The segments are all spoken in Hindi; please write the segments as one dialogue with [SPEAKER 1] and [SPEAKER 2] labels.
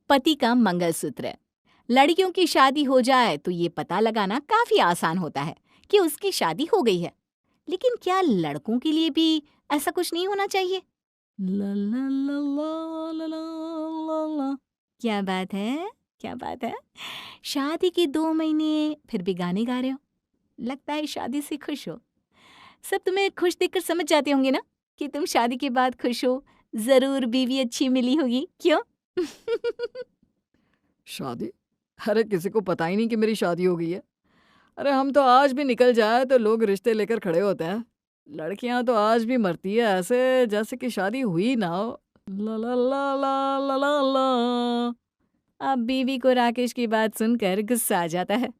[SPEAKER 1] पति का मंगलसूत्र। लड़कियों की शादी हो जाए तो ये पता लगाना काफी आसान होता है कि उसकी शादी हो गई है। लेकिन क्या लड़कों के लिए भी ऐसा कुछ नहीं होना चाहिए? ला ला ला ला ला ला ला ला। क्या बात है? क्या बात है? शादी के 2 महीने फिर भी गाने गा रहे हो। लगता है शादी से खुश हो। सब तुम्हें खुश देखकर समझ जाते होंगे ना कि तुम शादी के बाद खुश हो। जरूर बीवी अच्छी मिली होगी, क्यों?
[SPEAKER 2] शादी? अरे किसी को पता ही नहीं कि मेरी शादी हो गई है। अरे हम तो आज भी निकल जाए तो लोग रिश्ते लेकर खड़े होते हैं। लड़कियां तो आज भी मरती है ऐसे जैसे कि शादी हुई ना हो। ला ला ला ला ला ला ला।
[SPEAKER 1] अब बीवी को राकेश की बात सुनकर गुस्सा आ जाता है।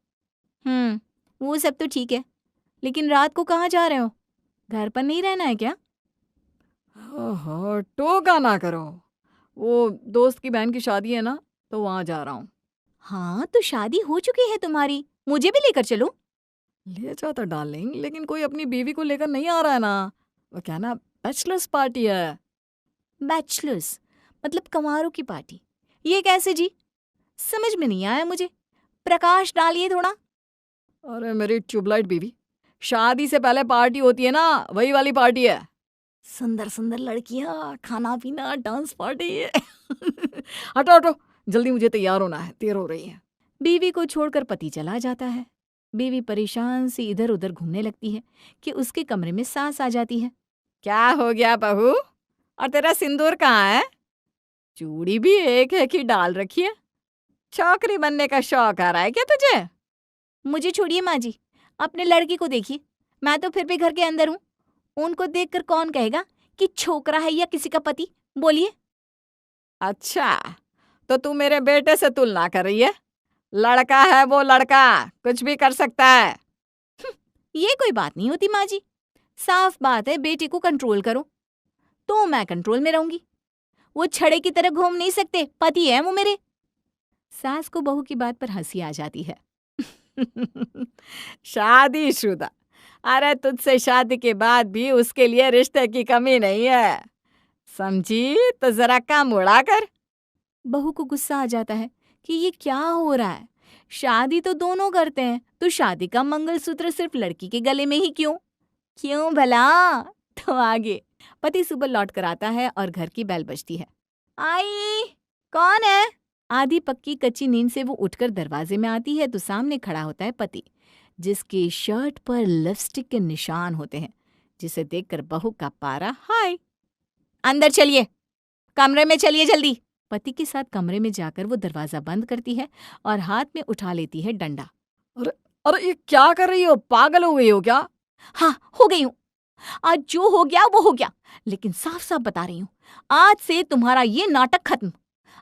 [SPEAKER 1] वो सब तो ठीक है, लेकिन रात को कहाँ जा रहे हो? घर पर नहीं रहना है क्या?
[SPEAKER 2] ओहो, टोका ना करो। वो दोस्त की बहन की शादी है ना, तो वहां जा रहा हूँ।
[SPEAKER 1] हाँ, तो शादी हो चुकी है तुम्हारी, मुझे भी लेकर चलो।
[SPEAKER 2] ले जाता डार्लिंग, लेकिन कोई अपनी बीवी को लेकर नहीं आ रहा है ना। वो क्या ना, बैचलर्स पार्टी है।
[SPEAKER 1] बैचलर्स मतलब कंवारों की पार्टी? ये कैसे जी? समझ में नहीं आया मुझे। प्रकाश डालिए थोड़ा।
[SPEAKER 2] अरे मेरी ट्यूबलाइट बीवी, शादी से पहले पार्टी होती है ना, वही वाली पार्टी है। सुंदर सुंदर लड़कियां, खाना पीना, डांस पार्टी। हटो हटो, जल्दी मुझे तैयार होना है, देर हो रही है।
[SPEAKER 1] बीवी को छोड़कर पति चला जाता है। बीवी परेशान सी इधर उधर घूमने लगती है कि उसके कमरे में सास आ जाती है।
[SPEAKER 2] क्या हो गया बहू? और तेरा सिंदूर कहाँ है? चूड़ी भी एक है कि डाल रखी है। छोकरी बनने का शौक आ रहा है क्या तुझे?
[SPEAKER 1] मुझे छोड़िए माँ जी, अपने लड़की को देखिए। मैं तो फिर भी घर के अंदर हूँ। उनको देखकर कौन कहेगा कि छोकरा है या किसी का पति? बोलिए।
[SPEAKER 2] अच्छा, तो तू मेरे बेटे से तुलना कर रही है? लड़का है वो, लड़का कुछ भी कर सकता है।
[SPEAKER 1] ये कोई बात नहीं होती माँ जी। साफ बात है, बेटे को कंट्रोल करो तो मैं कंट्रोल में रहूंगी। वो छड़े की तरह घूम नहीं सकते, पति है वो मेरे। सास को बहू की बात पर हंसी आ जाती है।
[SPEAKER 2] शादीशुदा? अरे तुझसे शादी के बाद भी उसके लिए रिश्ते की कमी नहीं है, समझी? तो जरा काम उड़ा कर।
[SPEAKER 1] बहू को गुस्सा आ जाता है कि ये क्या हो रहा है। शादी तो दोनों करते हैं, तो शादी का मंगलसूत्र सिर्फ लड़की के गले में ही क्यों? क्यों भला? तो आगे पति सुबह लौट कर आता है और घर की बेल बजती है। आई, कौन है? आधी पक्की कच्ची नींद से वो उठकर दरवाजे में आती है तो सामने खड़ा होता है पति, जिसकी शर्ट पर लिपस्टिक के निशान होते हैं, जिसे देखकर बहू का पारा हाय। अंदर चलिए, कमरे में चलिए जल्दी। पति के साथ कमरे में जाकर वो दरवाजा बंद करती है और हाथ में उठा लेती है डंडा।
[SPEAKER 2] अरे अरे, ये क्या कर रही हो? पागल हो गई हो क्या?
[SPEAKER 1] हाँ, हो गई हूँ। आज जो हो गया वो हो गया, लेकिन साफ साफ बता रही हूँ, आज से तुम्हारा ये नाटक खत्म।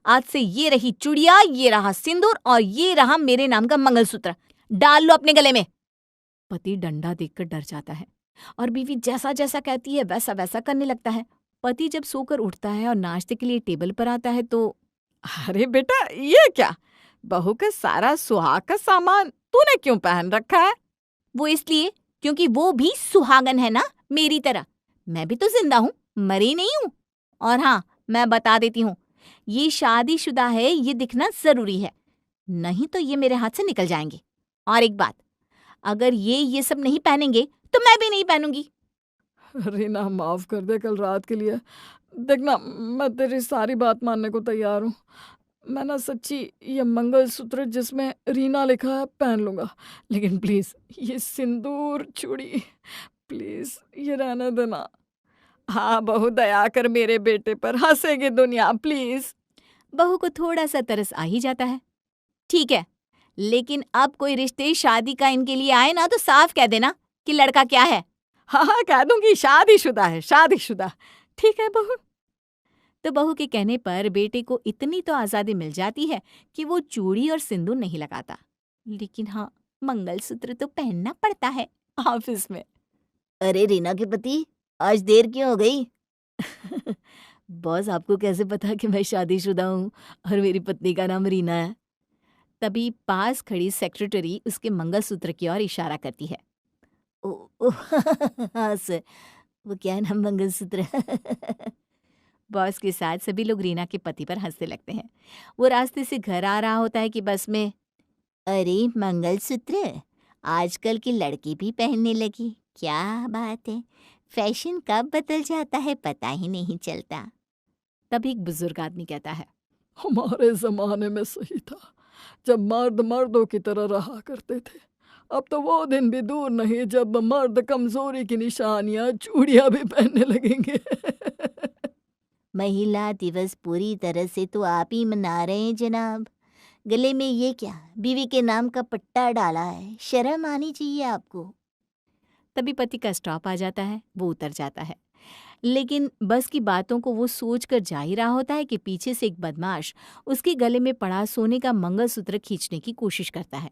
[SPEAKER 1] आज से ये रही चूड़िया, ये रहा सिंदूर और ये रहा मेरे नाम का मंगलसूत्र। डाल लो अपने गले में। पति डंडा देखकर डर जाता है और बीवी जैसा जैसा कहती है वैसा वैसा करने लगता है। पति जब सोकर उठता है और नाश्ते के लिए टेबल पर आता है तो
[SPEAKER 2] अरे बेटा, ये क्या? बहू का सारा सुहाग का सामान तूने क्यों पहन रखा है?
[SPEAKER 1] वो इसलिए क्योंकि वो भी सुहागन है ना, मेरी तरह। मैं भी तो जिंदा हूँ, मरी नहीं हूँ। और हाँ, मैं बता देती हूँ, ये शादीशुदा है ये दिखना जरूरी है, नहीं तो ये मेरे हाथ से निकल जाएंगे। और एक बात, अगर ये सब नहीं पहनेंगे तो मैं भी नहीं पहनूंगी।
[SPEAKER 2] रीना, माफ कर दे कल रात के लिए। देखना, मैं तेरी सारी बात मानने को तैयार हूँ। मैं ना सच्ची ये मंगलसूत्र जिसमें रीना लिखा है पहन लूंगा, लेकिन प्लीज ये सिंदूर चूड़ी प्लीज ये रहने देना। हाँ बहू, दया कर मेरे बेटे पर, हंसेगी दुनिया, प्लीज।
[SPEAKER 1] बहू को थोड़ा सा तरस आ ही जाता है। ठीक है, लेकिन अब कोई रिश्ते शादी का इनके लिए आए ना तो साफ कह देना कि लड़का क्या है।
[SPEAKER 2] हाँ हाँ, कह दूंगी शादीशुदा है, शादीशुदा। ठीक है बहू।
[SPEAKER 1] तो बहू के कहने पर बेटे को इतनी तो आज़ादी मिल जाती है कि वो चूड़ी और सिंदूर नहीं लगाता, लेकिन हाँ, मंगलसूत्र तो पहनना पड़ता है ऑफिस में।
[SPEAKER 3] अरे रीना के पति, आज देर क्यों हो गई?
[SPEAKER 1] बॉस, आपको कैसे पता कि मैं शादीशुदा हूँ और मेरी पत्नी का नाम रीना है? तभी पास खड़ी सेक्रेटरी उसके मंगलसूत्र की ओर इशारा करती है।
[SPEAKER 3] ओ, ओ, हाँ सर, वो क्या है ना, मंगलसूत्र।
[SPEAKER 1] बॉस के साथ सभी लोग रीना के पति पर हंसने लगते हैं। वो रास्ते से घर आ रहा होता है कि बस में
[SPEAKER 3] अरे मंगलसूत्र आजकल की लड़की भी पहनने लगी, क्या बात है। फैशन कब बदल जाता है पता ही नहीं चलता।
[SPEAKER 1] तभी एक बुजुर्ग आदमी कहता है,
[SPEAKER 2] हमारे ज़माने में सही था, जब मर्द मर्दों की तरह रहा करते थे। अब तो वो दिन भी दूर नहीं जब मर्द कमज़ोरी की निशानियाँ चूड़ियाँ भी पहनने लगेंगे।
[SPEAKER 3] महिला दिवस पूरी तरह से तो आप ही मना रहे हैं जनाब। गले में ये क्या, बीवी के नाम का पट्टा डाला है, शर्म आनी चाहिए आपको।
[SPEAKER 1] तभी पति का स्टॉप आ जाता है। वो उतर जाता है, लेकिन बस की बातों को वो सोच कर जा ही रहा होता है कि पीछे से एक बदमाश उसके गले में पड़ा सोने का मंगलसूत्र खींचने की कोशिश करता है।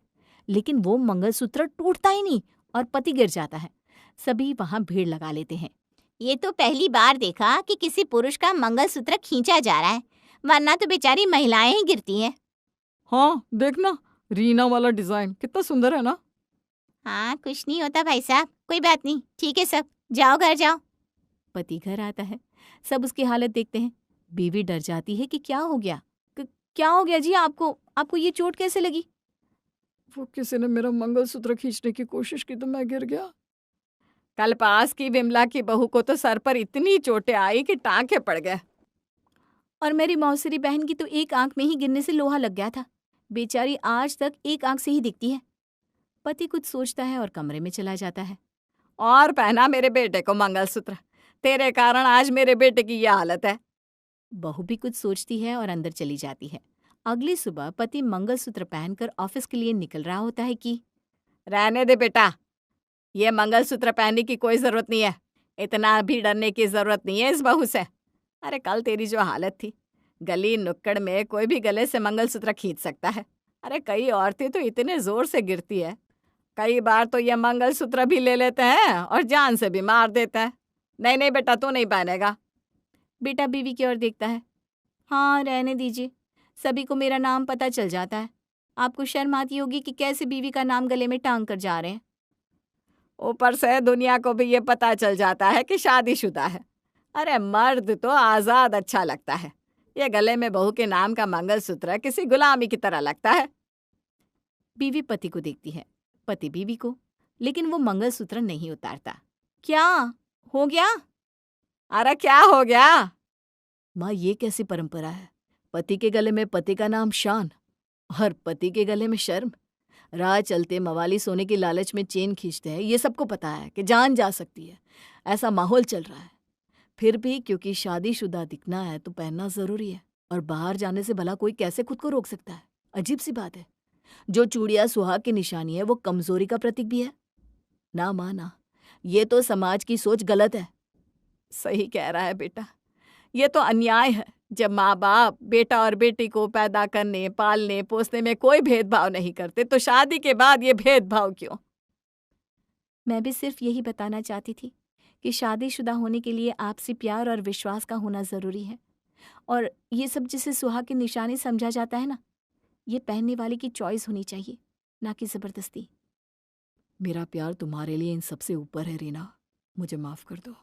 [SPEAKER 1] लेकिन वो मंगलसूत्र टूटता ही नहीं और पति गिर जाता है। सभी वहां भीड़ लगा लेते हैं।
[SPEAKER 3] ये तो पहली बार देखा कि किसी पुरुष का मंगलसूत्र खींचा जा रहा है, वरना तो बेचारी महिलाएं ही गिरती हैं।
[SPEAKER 2] हाँ देखना, रीना वाला डिज़ाइन कितना सुंदर है ना।
[SPEAKER 3] हाँ कुछ नहीं होता भाई साहब, कोई बात नहीं, ठीक है सब जाओ घर जाओ।
[SPEAKER 1] पति घर आता है। सब उसकी हालत देखते हैं। बीवी डर जाती है कि क्या हो गया। क्या हो गया जी आपको? आपको ये चोट कैसे लगी?
[SPEAKER 2] वो किसी ने मेरा मंगलसूत्र खींचने की कोशिश की तो मैं गिर गया।
[SPEAKER 1] कल पास की विमला की बहू को तो सर पर इतनी चोटें आई कि टांके पड़ गए। और मेरी मौसेरी बहन की तो एक आंख में ही गिरने से लोहा लग गया था। बेचारी आज तक एक आंख से ही दिखती है। पति कुछ सोचता है और कमरे में चला जाता है। और पहना मेरे बेटे को मंगलसूत्र, तेरे कारण आज मेरे बेटे की यह हालत है। बहू भी कुछ सोचती है और अंदर चली जाती है। अगली सुबह पति मंगलसूत्र पहनकर ऑफिस के लिए निकल रहा होता है कि रहने दे बेटा, ये मंगलसूत्र पहनने की कोई जरूरत नहीं है। इतना भी डरने की जरूरत नहीं है इस बहू से। अरे कल तेरी जो हालत थी, गली नुक्कड़ में कोई भी गले से मंगलसूत्र खींच सकता है। अरे कई औरतें तो इतने जोर से गिरती है, कई बार तो ये मंगलसूत्र भी ले लेते हैं और जान से भी मार देते हैं। नहीं नहीं बेटा, तू नहीं पहनेगा। बेटा बीवी की ओर देखता है। हाँ रहने दीजिए, सभी को मेरा नाम पता चल जाता है। आपको शर्म आती होगी कि कैसे बीवी का नाम गले में टांग कर जा रहे हैं। ऊपर से दुनिया को भी ये पता चल जाता है कि शादीशुदा है। अरे मर्द तो आज़ाद अच्छा लगता है, ये गले में बहू के नाम का मंगलसूत्र किसी गुलामी की तरह लगता है। बीवी पति को देखती है, पति बीवी को, लेकिन वो मंगलसूत्र नहीं उतारता। क्या हो गया? अरे क्या हो गया? माँ ये कैसी परंपरा है? पति के गले में पति का नाम शान और पति के गले में शर्म। राह चलते मवाली सोने की लालच में चेन खींचते हैं, ये सबको पता है कि जान जा सकती है। ऐसा माहौल चल रहा है, फिर भी क्योंकि शादीशुदा दिखना है तो पहनना जरूरी है। और बाहर जाने से भला कोई कैसे खुद को रोक सकता है? अजीब सी बात है। जो चूड़ियां सुहाग की निशानी है वो कमजोरी का प्रतीक भी है ना। माना ये तो समाज की सोच गलत है। सही कह रहा है बेटा, ये तो अन्याय है जब माँ बाप बेटा और बेटी को पैदा करने पालने पोसने में कोई भेदभाव नहीं करते, तो शादी के बाद ये भेदभाव क्यों? मैं भी सिर्फ यही बताना चाहती थी कि शादीशुदा होने के लिए आपसी प्यार और विश्वास का होना जरूरी है। और ये सब जिसे सुहाग की निशानी समझा जाता है ना, ये पहनने वाले की चॉइस होनी चाहिए, ना कि जबरदस्ती।
[SPEAKER 2] मेरा प्यार तुम्हारे लिए इन सबसे ऊपर है रीना, मुझे माफ कर दो।